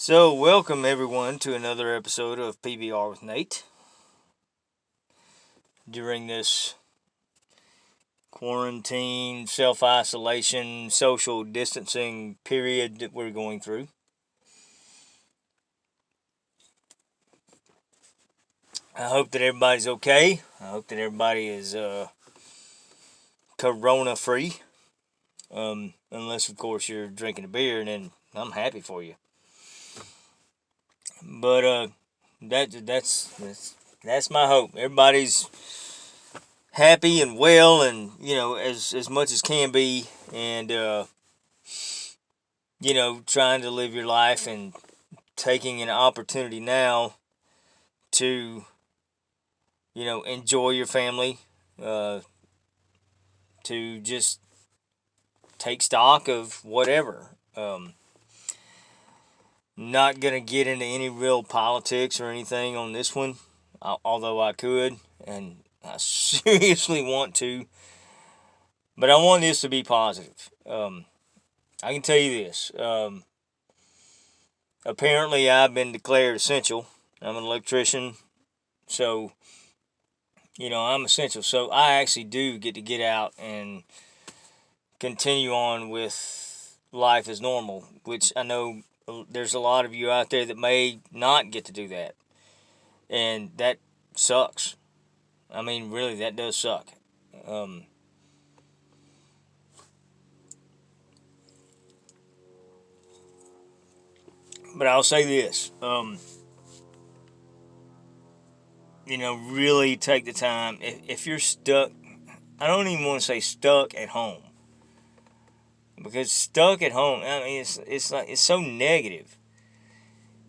So, welcome everyone to another episode of PBR with Nate. During this quarantine, self isolation, social distancing period that we're going through, I hope that everybody's okay. I hope that everybody is corona free. Unless, of course, you're drinking a beer, and then I'm happy for you. But that's my hope. Everybody's happy and well, and as much as can be, and trying to live your life and taking an opportunity now to enjoy your family, uh, to just take stock of whatever. Not gonna get into any real politics or anything on this one, although I could, and I seriously want to, but I want this to be positive. I can tell you this. Apparently, I've been declared essential. I'm an electrician, so I'm essential. So I actually do get to get out and continue on with life as normal, which I know there's a lot of you out there that may not get to do that, and that sucks. I mean, really, that does suck. Um, but I'll say this. Really take the time. If you're stuck, I don't even want to say stuck at home, because stuck at home, I mean, it's like it's so negative.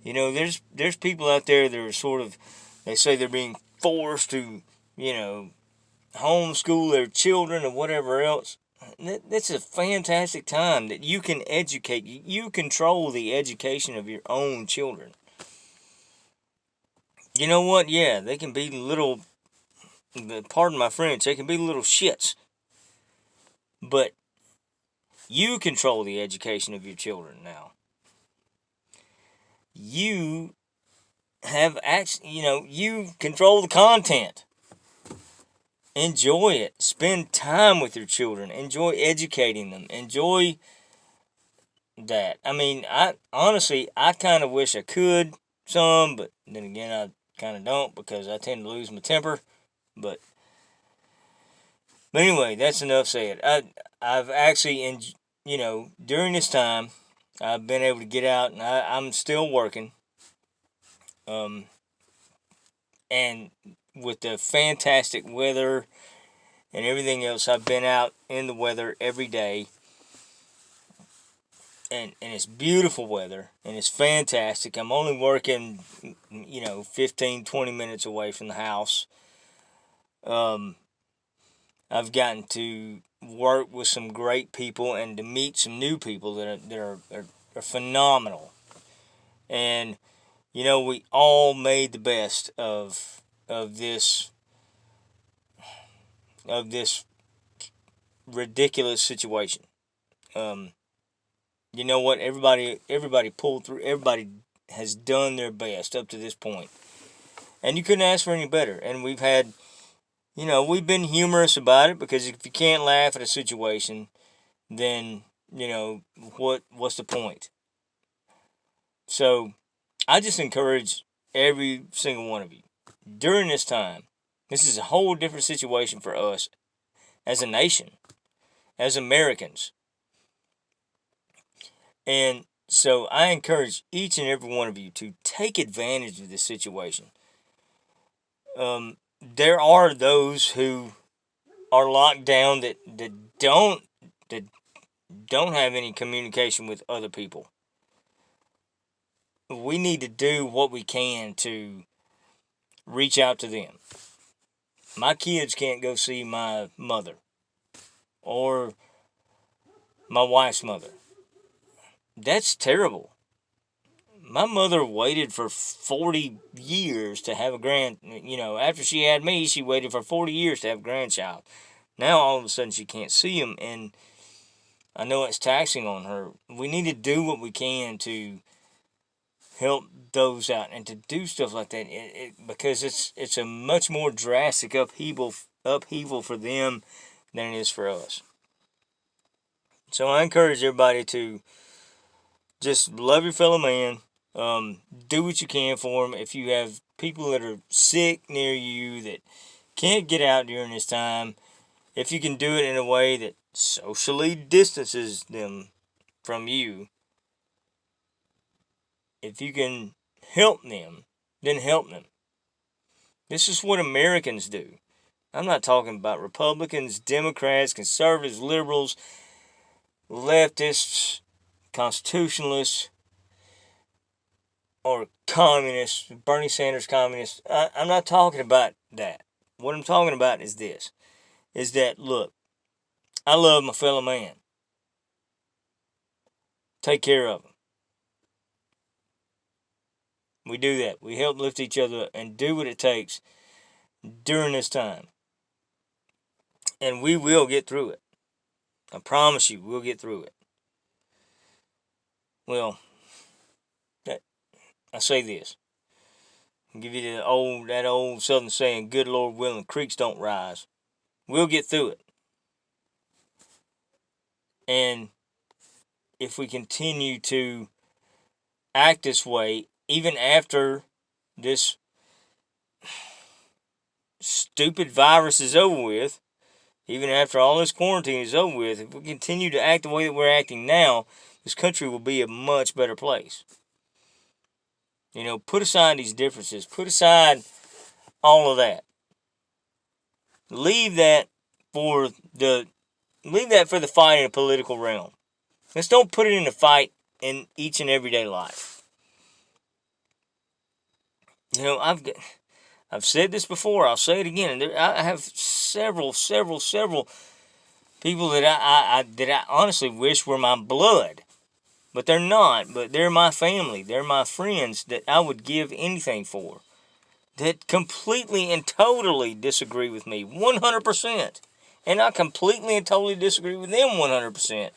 There's people out there that are sort of, they say they're being forced to, you know, homeschool their children or whatever else. That's a fantastic time that you can educate. You control the education of your own children. You know what? Yeah, they can be little, pardon my French, they can be little shits. But you control the education of your children now. You have actually, you control the content. Enjoy it. Spend time with your children. Enjoy educating them. Enjoy that. I mean, I kind of wish I could some, but then again, I kind of don't, because I tend to lose my temper. But anyway, that's enough said. I've actually, during this time, I've been able to get out, and I'm still working. Um, and with the fantastic weather and everything else, I've been out in the weather every day, and it's beautiful weather, and it's fantastic. I'm only working 15, 20 minutes away from the house. um, I've gotten to work with some great people and to meet some new people that are phenomenal. And we all made the best of this of this ridiculous situation. um, you know what, everybody pulled through. Everybody has done their best up to this point, and you couldn't ask for any better. And we've been humorous about it, because if you can't laugh at a situation, then what's the point? So I just encourage every single one of you during this time. This is a whole different situation for us as a nation, as Americans. And so I encourage each and every one of you to take advantage of this situation. There are those who are locked down that don't have any communication with other people. We need to do what we can to reach out to them. My kids can't go see my mother or my wife's mother. That's terrible. My mother waited for 40 years to have after she had me, she waited for 40 years to have a grandchild. Now all of a sudden she can't see him, and I know it's taxing on her. We need to do what we can to help those out and to do stuff like that, because it's a much more drastic upheaval for them than it is for us. So I encourage everybody to just love your fellow man. Do what you can for them. If you have people that are sick near you that can't get out during this time, if you can do it in a way that socially distances them from you, if you can help them, then help them. This is what Americans do. I'm not talking about Republicans, Democrats, conservatives, liberals, leftists, constitutionalists, or communists, Bernie Sanders communists. I'm not talking about that. What I'm talking about is this, is that, look, I love my fellow man. Take care of them. We do that. We help lift each other and do what it takes during this time. And we will get through it. I promise you, we'll get through it. Well, I say this. I'll give you that old Southern saying, good Lord willing, creeks don't rise. We'll get through it. And if we continue to act this way, even after this stupid virus is over with, even after all this quarantine is over with, if we continue to act the way that we're acting now, this country will be a much better place. You know, put aside these differences. Put aside all of that. Leave that for the fight in the political realm. Let's don't put it in the fight in each and everyday life. You know, I've said this before. I'll say it again. And I have several people that I honestly wish were my blood, but they're not. But they're my family. They're my friends that I would give anything for. That completely and totally disagree with me 100%, and I completely and totally disagree with them 100%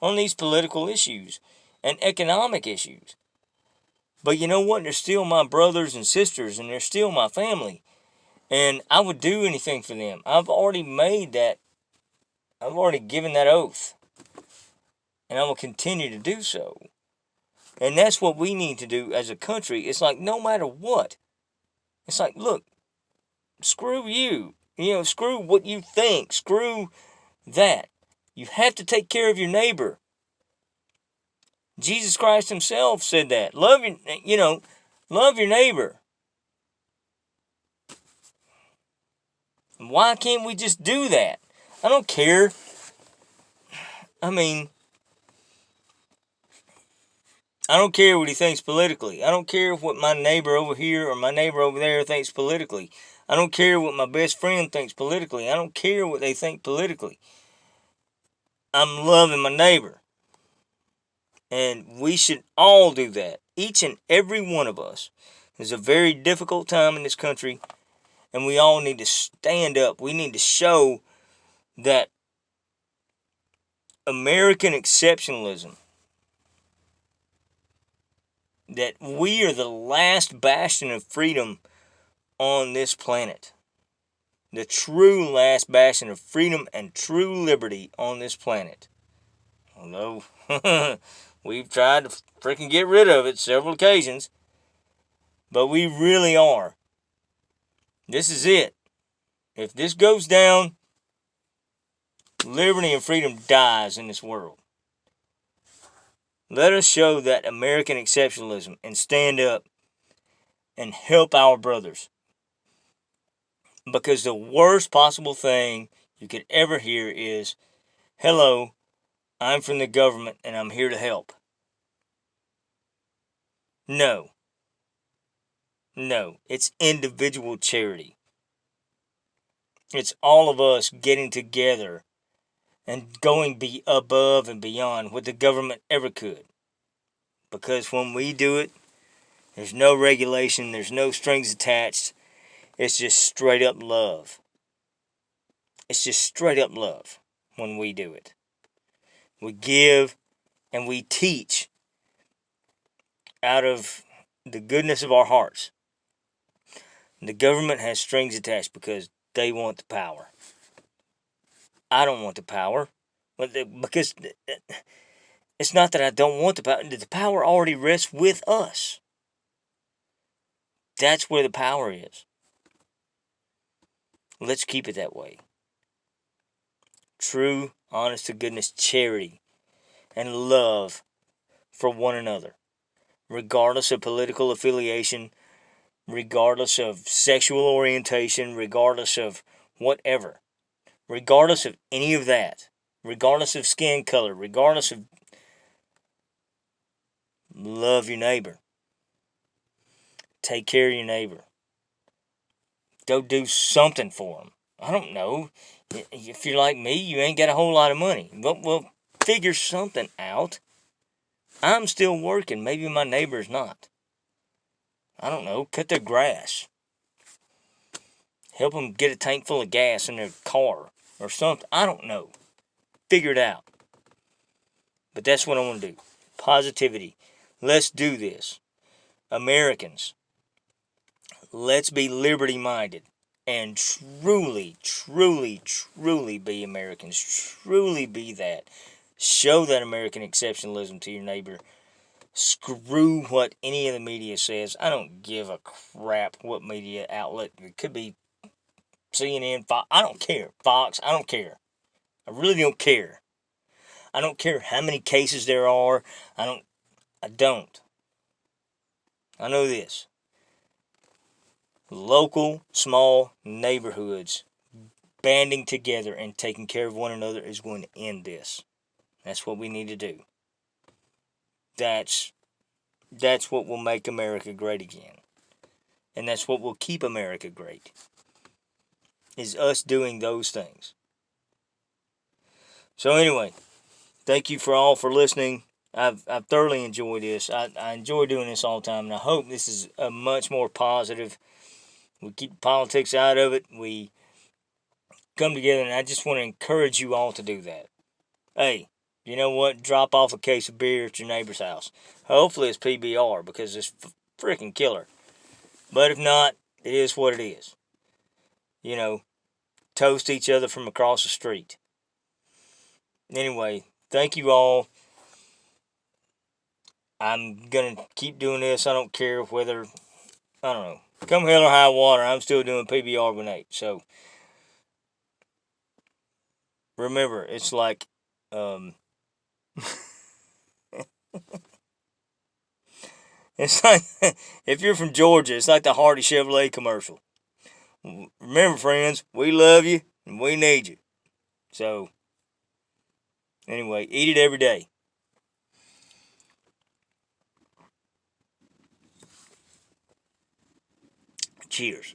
on these political issues and economic issues. But you know what? They're still my brothers and sisters, and they're still my family. And I would do anything for them. I've already given that oath. And I will continue to do so. And that's what we need to do as a country. It's like, no matter what. It's like, look, screw you. You know, screw what you think. Screw that. You have to take care of your neighbor. Jesus Christ himself said that. Love your neighbor. Why can't we just do that? I don't care. I mean, I don't care what he thinks politically. I don't care what my neighbor over here or my neighbor over there thinks politically. I don't care what my best friend thinks politically. I don't care what they think politically. I'm loving my neighbor. And we should all do that. Each and every one of us. It's a very difficult time in this country. And we all need to stand up. We need to show that American exceptionalism, that we are the last bastion of freedom on this planet. The true last bastion of freedom and true liberty on this planet. Although we've tried to freaking get rid of it several occasions, but we really are. This is it. If this goes down, liberty and freedom dies in this world. Let us show that American exceptionalism and stand up and help our brothers. Because the worst possible thing you could ever hear is, hello, I'm from the government and I'm here to help. No. No, it's individual charity. It's all of us getting together and going above and beyond what the government ever could. Because when we do it, there's no regulation, there's no strings attached. It's just straight up love. It's just straight up love when we do it. We give and we teach out of the goodness of our hearts. The government has strings attached because they want the power. I don't want the power. Because it's not that I don't want the power. The power already rests with us. That's where the power is. Let's keep it that way. True, honest to goodness charity and love for one another, regardless of political affiliation, regardless of sexual orientation, regardless of whatever, regardless of any of that, regardless of skin color, regardless of, love your neighbor. Take care of your neighbor. Go do something for them. I don't know. If you're like me, you ain't got a whole lot of money. Well, figure something out. I'm still working. Maybe my neighbor's not. I don't know. Cut their grass. Help them get a tank full of gas in their car or something. I don't know. Figure it out. But that's what I want to do. Positivity. Let's do this. Americans, let's be liberty-minded and truly, truly, truly be Americans. Truly be that. Show that American exceptionalism to your neighbor. Screw what any of the media says. I don't give a crap what media outlet. It could be CNN, Fox. I don't care. Fox, I don't care. I really don't care. I don't care how many cases there are. I don't. I know this. Local, small neighborhoods banding together and taking care of one another is going to end this. That's what we need to do. That's what will make America great again. And that's what will keep America great. Is us doing those things. So anyway, thank you for listening. I've thoroughly enjoyed this. I enjoy doing this all the time, and I hope this is a much more positive. We keep politics out of it. We come together, and I just want to encourage you all to do that. Hey, you know what? Drop off a case of beer at your neighbor's house. Hopefully it's PBR because it's freaking killer. But if not, it is what it is. You know, toast each other from across the street. Anyway, thank you all. I'm going to keep doing this. I don't care whether, I don't know. Come hell or high water, I'm still doing PBR with Nate. So, remember, it's like, it's like, if you're from Georgia, it's like the Hardy Chevrolet commercial. Remember, friends, we love you and we need you. So, anyway, eat it every day. Cheers.